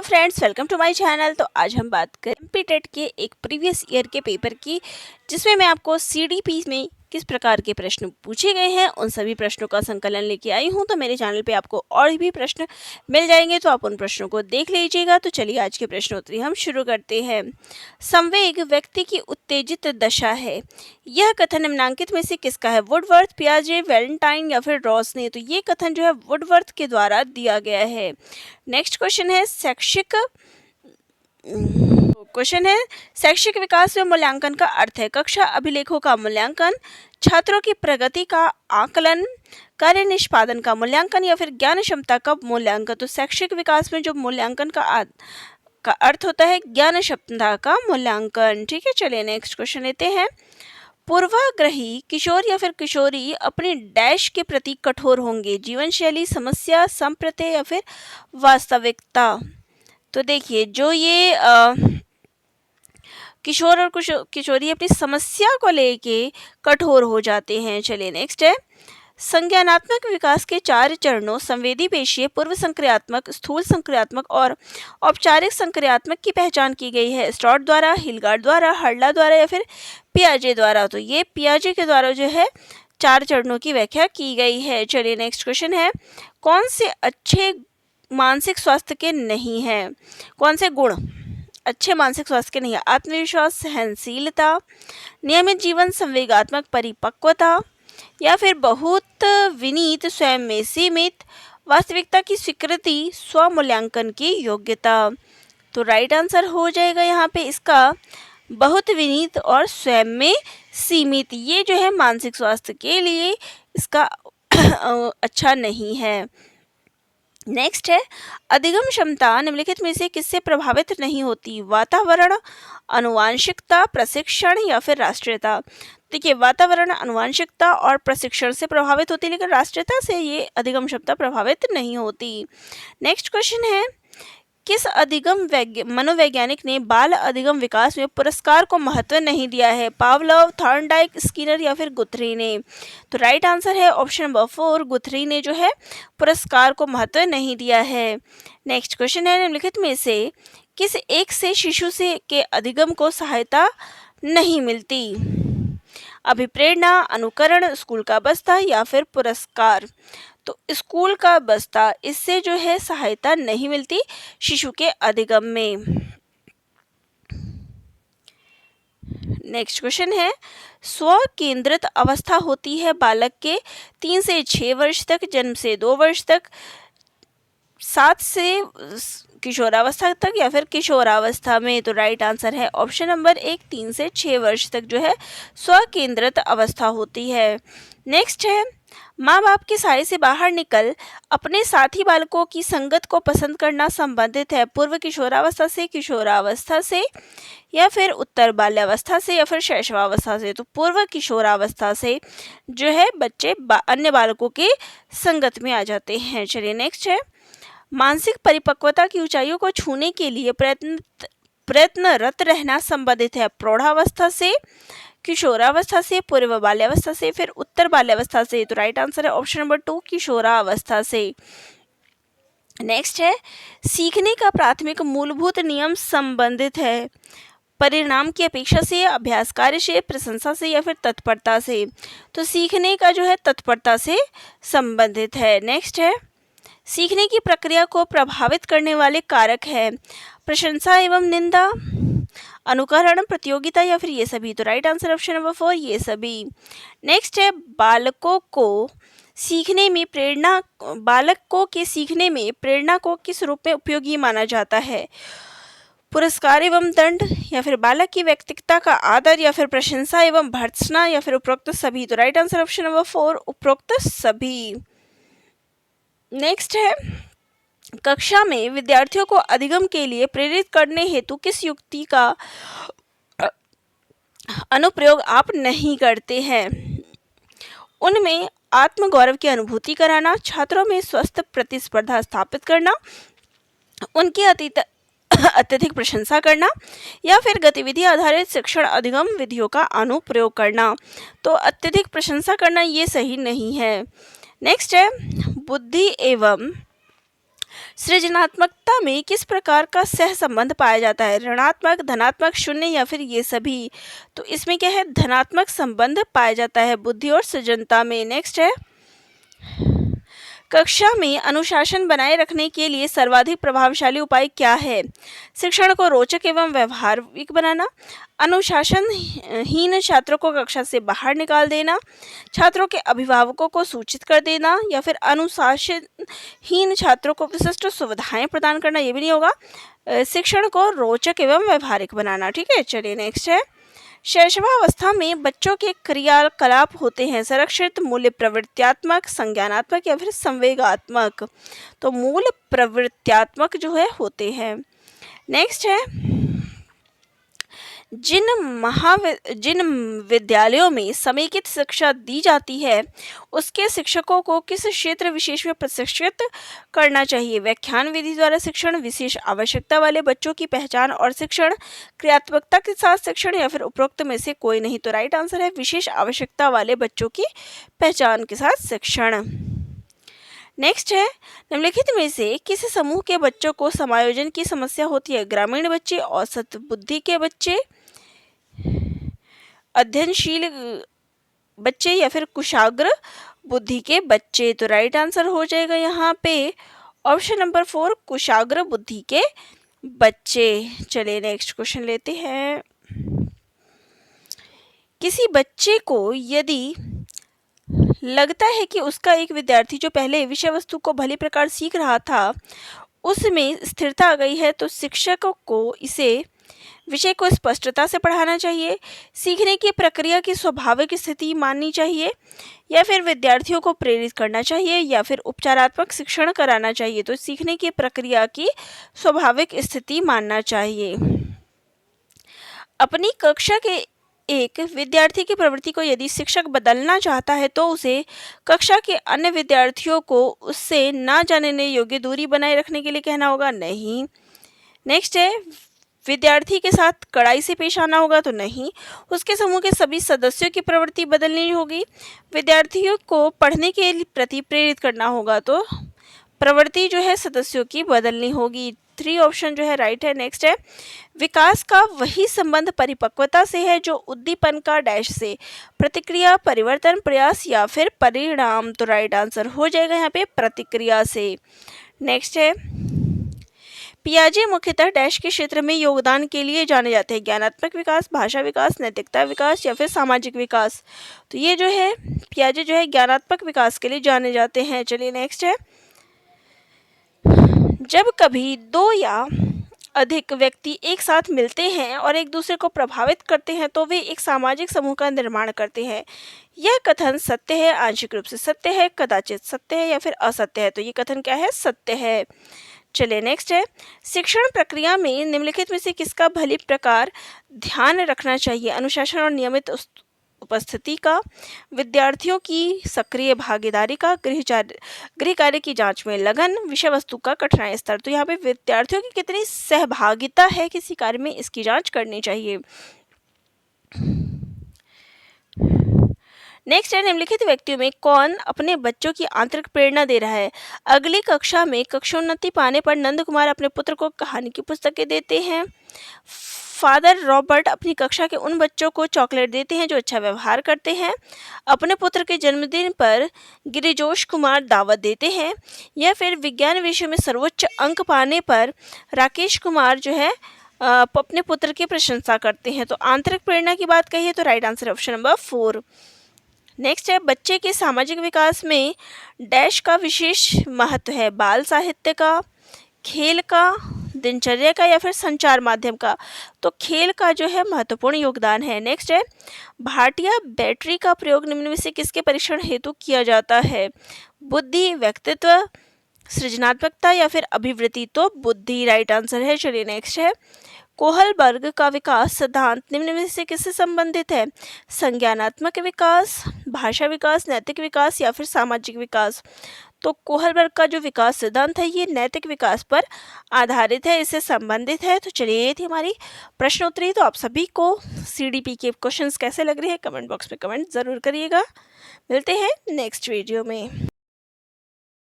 Friends, welcome to my channel. तो आज हम बात करें एमपी टेट के एक प्रीवियस ईयर के पेपर की, जिसमें मैं आपको सीडीपी में किस प्रकार के प्रश्न पूछे गए हैं उन सभी प्रश्नों का संकलन लेके आई हूं। तो मेरे चैनल पे आपको और भी प्रश्न मिल जाएंगे, तो आप उन प्रश्नों को देख लीजिएगा। तो चलिए आज के प्रश्नोत्तरी हम शुरू करते हैं। संवेग व्यक्ति की उत्तेजित दशा है। यह कथन निम्नांकित में से किसका है? वुडवर्थ, पियाजे, वैलेंटाइन या फिर रॉस ने? तो ये कथन जो है वुडवर्थ के द्वारा दिया गया है। नेक्स्ट क्वेश्चन है शैक्षिक विकास में मूल्यांकन का अर्थ है कक्षा अभिलेखों का मूल्यांकन, छात्रों की प्रगति का आकलन, कार्य निष्पादन का मूल्यांकन या फिर ज्ञान क्षमता का मूल्यांकन। तो शैक्षिक विकास में जो मूल्यांकन का अर्थ होता है ज्ञान क्षमता का मूल्यांकन। ठीक है, चलिए नेक्स्ट क्वेश्चन लेते हैं। पूर्वाग्रही किशोर या फिर किशोरी अपनी डैश के प्रति कठोर होंगे। जीवन शैली, समस्या, संप्रत्यय या फिर वास्तविकता। तो देखिए, जो ये किशोर और किशोरी अपनी समस्या को लेके कठोर हो जाते हैं। चलिए नेक्स्ट है। संज्ञानात्मक विकास के 4 चरणों संवेदी पेशीय, पूर्व संक्रियात्मक, स्थूल संक्रियात्मक और औपचारिक संक्रियात्मक की पहचान की गई है। स्टॉट द्वारा, हिलगार्ड द्वारा, हर्ला द्वारा या फिर पियाजे द्वारा। तो ये पियाजे के द्वारा जो है 4 चरणों की व्याख्या की गई है। चलिए नेक्स्ट क्वेश्चन है। कौन से अच्छे मानसिक स्वास्थ्य के नहीं है? कौन से गुण अच्छे मानसिक स्वास्थ्य के नहीं है? आत्मविश्वास, सहनशीलता, नियमित जीवन, संवेगात्मक परिपक्वता या फिर बहुत विनीत, स्वयं में सीमित, वास्तविकता की स्वीकृति, स्वमूल्यांकन की योग्यता। तो राइट आंसर हो जाएगा यहाँ पे इसका बहुत विनीत और स्वयं में सीमित। ये जो है मानसिक स्वास्थ्य के लिए इसका अच्छा नहीं है। नेक्स्ट है। अधिगम क्षमता निम्नलिखित में से किससे प्रभावित नहीं होती? वातावरण, आनुवांशिकता, प्रशिक्षण या फिर राष्ट्रीयता। देखिए, वातावरण, आनुवांशिकता और प्रशिक्षण से प्रभावित होती, लेकिन राष्ट्रीयता से ये अधिगम क्षमता प्रभावित नहीं होती। नेक्स्ट क्वेश्चन है। किस अधिगम मनोवैज्ञानिक ने बाल अधिगम विकास में पुरस्कार को महत्व नहीं दिया है? पावलोव, थॉर्नडाइक, स्किनर या फिर गुथरी ने? तो राइट आंसर है ऑप्शन नंबर 4, गुथरी ने जो है पुरस्कार को महत्व नहीं दिया है। नेक्स्ट क्वेश्चन है। निम्नलिखित में से किस एक से शिशु से के अधिगम को सहायता नहीं मिलती? अभिप्रेरणा, अनुकरण, स्कूल का बस्ता या फिर पुरस्कार। तो स्कूल का बस्ता, इससे जो है सहायता नहीं मिलती शिशु के अधिगम में। नेक्स्ट क्वेश्चन है। स्व केंद्रित अवस्था होती है बालक के 3 से 6 वर्ष तक, जन्म से 2 वर्ष तक, 7 से किशोरावस्था तक या फिर किशोरावस्था में। तो राइट आंसर है ऑप्शन नंबर 1, 3 से 6 वर्ष तक जो है स्व केंद्रित अवस्था होती है। नेक्स्ट है। माँ बाप के साए से बाहर निकल अपने साथी बालकों की संगत को पसंद करना संबंधित है पूर्व किशोरावस्था से, किशोरावस्था से या फिर उत्तर बाल्यावस्था से या फिर शैशवावस्था से। तो पूर्व किशोरावस्था से जो है बच्चे अन्य बालकों के संगत में आ जाते हैं। चलिए नेक्स्ट है। मानसिक परिपक्वता की ऊंचाइयों को छूने के लिए प्रयत्नरत रहना संबंधित है प्रौढ़ावस्था से, किशोरावस्था से, पूर्व बाल्यावस्था से, फिर उत्तर बाल्यावस्था से। तो राइट आंसर है ऑप्शन नंबर 2, किशोरावस्था से। नेक्स्ट है। सीखने का प्राथमिक मूलभूत नियम संबंधित है परिणाम की अपेक्षा से, अभ्यास कार्य से, प्रशंसा से या फिर तत्परता से। तो सीखने का जो है तत्परता से संबंधित है। नेक्स्ट है। सीखने की प्रक्रिया को प्रभावित करने वाले कारक है प्रशंसा एवं निंदा, अनुकरण, प्रतियोगिता या फिर ये सभी। तो राइट आंसर ऑप्शन नंबर 4, ये सभी। नेक्स्ट है। बालक के सीखने में प्रेरणा को किस रूप में उपयोगी माना जाता है? पुरस्कार एवं दंड या फिर बालक की व्यक्तित्व का आदर या फिर प्रशंसा एवं भर्त्सना या फिर उपरोक्त सभी। तो राइट आंसर ऑप्शन नंबर 4, उपरोक्त सभी। नेक्स्ट है। कक्षा में विद्यार्थियों को अधिगम के लिए प्रेरित करने हेतु किस युक्ति का अनुप्रयोग आप नहीं करते हैं? उनमें आत्मगौरव की अनुभूति कराना, छात्रों में स्वस्थ प्रतिस्पर्धा स्थापित करना, उनकी अत्यधिक प्रशंसा करना या फिर गतिविधि आधारित शिक्षण अधिगम विधियों का अनुप्रयोग करना। तो अत्यधिक प्रशंसा करना ये सही नहीं है। नेक्स्ट है। बुद्धि एवं सृजनात्मकता में किस प्रकार का सह संबंध पाया जाता है? ऋणात्मक, धनात्मक, शून्य या फिर ये सभी? तो इसमें क्या है? धनात्मक संबंध पाया जाता है बुद्धि और सृजनता में। नेक्स्ट है, कक्षा में अनुशासन बनाए रखने के लिए सर्वाधिक प्रभावशाली उपाय क्या है? शिक्षण को रोचक एवं व्यवहारिक बनाना, अनुशासनहीन छात्रों को कक्षा से बाहर निकाल देना, छात्रों के अभिभावकों को सूचित कर देना, या फिर अनुशासनहीन छात्रों को विशिष्ट सुविधाएं प्रदान करना। ये भी नहीं होगा। शिक्षण को रोचक एवं व्यवहारिक बनाना। ठीक है, चलिए नेक्स्ट है, शैशवावस्था में बच्चों के क्रियाकलाप होते हैं संरक्षित, मूल्य प्रवृत्त्यात्मक, संज्ञानात्मक या फिर संवेगात्मक? तो मूल प्रवृत्त्यात्मक जो है होते हैं। नेक्स्ट है, जिन विद्यालयों में समेकित शिक्षा दी जाती है उसके शिक्षकों को किस क्षेत्र विशेष में प्रशिक्षित करना चाहिए? व्याख्यान विधि द्वारा शिक्षण, विशेष आवश्यकता वाले बच्चों की पहचान और शिक्षण, क्रियात्मकता के साथ शिक्षण, या फिर उपरोक्त में से कोई नहीं? तो राइट आंसर है विशेष आवश्यकता वाले बच्चों की पहचान के साथ शिक्षण। नेक्स्ट है, निम्नलिखित में से किस समूह के बच्चों को समायोजन की समस्या होती है? ग्रामीण बच्चे, औसत बुद्धि के बच्चे, अध्ययनशील बच्चे या फिर कुशाग्र बुद्धि के बच्चे? तो राइट आंसर हो जाएगा यहाँ पे ऑप्शन नंबर 4, कुशाग्र बुद्धि के बच्चे। चलिए नेक्स्ट क्वेश्चन लेते हैं। किसी बच्चे को यदि लगता है कि उसका एक विद्यार्थी जो पहले विषय वस्तु को भली प्रकार सीख रहा था उसमें स्थिरता आ गई है, तो शिक्षकों को इसे विषय को स्पष्टता से पढ़ाना चाहिए, सीखने की प्रक्रिया की स्वाभाविक स्थिति माननी चाहिए, या फिर विद्यार्थियों को प्रेरित करना चाहिए, या फिर उपचारात्मक शिक्षण कराना चाहिए? तो सीखने की प्रक्रिया की स्वाभाविक स्थिति मानना चाहिए। अपनी कक्षा के एक विद्यार्थी की प्रवृत्ति को यदि शिक्षक बदलना चाहता है तो उसे कक्षा के अन्य विद्यार्थियों को उससे ना जानने योग्य दूरी बनाए रखने के लिए कहना होगा? नहीं। नेक्स्ट है, विद्यार्थी के साथ कड़ाई से पेश आना होगा? तो नहीं। उसके समूह के सभी सदस्यों की प्रवृत्ति बदलनी होगी। विद्यार्थियों को पढ़ने के प्रति प्रेरित करना होगा, तो प्रवृत्ति जो है सदस्यों की बदलनी होगी। 3 ऑप्शन जो है राइट है। नेक्स्ट है, विकास का वही संबंध परिपक्वता से है जो उद्दीपन का डैश से, प्रतिक्रिया, परिवर्तन, प्रयास या फिर परिणाम? तो राइट आंसर हो जाएगा यहाँ पे प्रतिक्रिया से। नेक्स्ट है, पियाजे मुख्यतः डैश के क्षेत्र में योगदान के लिए जाने जाते हैं? ज्ञानात्मक विकास, भाषा विकास, नैतिकता विकास या फिर सामाजिक विकास? तो ये जो है पियाजे जो है ज्ञानात्मक विकास के लिए जाने जाते हैं। चलिए नेक्स्ट है, जब कभी 2 या अधिक व्यक्ति एक साथ मिलते हैं और एक दूसरे को प्रभावित करते हैं तो वे एक सामाजिक समूह का निर्माण करते हैं। यह कथन सत्य है, आंशिक रूप से सत्य है, कदाचित सत्य है या फिर असत्य है? तो ये कथन क्या है? सत्य है। चलिए नेक्स्ट है, शिक्षण प्रक्रिया में निम्नलिखित में से किसका भली प्रकार ध्यान रखना चाहिए? अनुशासन और नियमित उपस्थिति का, विद्यार्थियों की सक्रिय भागीदारी का, गृह कार्य की जांच में लगन, विषय वस्तु का कठिनाई स्तर? तो यहाँ पे विद्यार्थियों की कितनी सहभागिता है किसी कार्य में, इसकी जांच करनी चाहिए। नेक्स्ट है, निम्नलिखित व्यक्तियों में कौन अपने बच्चों की आंतरिक प्रेरणा दे रहा है? अगली कक्षा में कक्षोन्नति पाने पर नंद कुमार अपने पुत्र को कहानी की पुस्तकें देते हैं। फादर रॉबर्ट अपनी कक्षा के उन बच्चों को चॉकलेट देते हैं जो अच्छा व्यवहार करते हैं। अपने पुत्र के जन्मदिन पर गिरिजोश कुमार दावत देते हैं। या फिर विज्ञान विषय में सर्वोच्च अंक पाने पर राकेश कुमार जो है अपने पुत्र की प्रशंसा करते हैं? तो आंतरिक प्रेरणा की बात कही है तो right answer option number 4। Next है, बच्चे के सामाजिक विकास में डैश का विशेष महत्व है? बाल साहित्य का, खेल का, दिनचर्या का या फिर संचार माध्यम का? तो खेल का जो है महत्वपूर्ण योगदान है। नेक्स्ट है, भाटिया बैटरी का प्रयोग निम्न में से किसके परीक्षण हेतु किया जाता है? बुद्धि, व्यक्तित्व, सृजनात्मकता या फिर अभिवृत्ति? तो बुद्धि राइट आंसर है। चलिए नेक्स्ट है, कोहलबर्ग का विकास सिद्धांत निम्न में से किससे संबंधित है? संज्ञानात्मक विकास, भाषा विकास, नैतिक विकास या फिर सामाजिक विकास? तो कोहलबर्ग का जो विकास सिद्धांत है ये नैतिक विकास पर आधारित है, इससे संबंधित है। तो चलिए ये थी हमारी प्रश्नोत्तरी। तो आप सभी को CDP के क्वेश्चंस कैसे लग रहे हैं कमेंट बॉक्स में कमेंट ज़रूर करिएगा। मिलते हैं नेक्स्ट वीडियो में।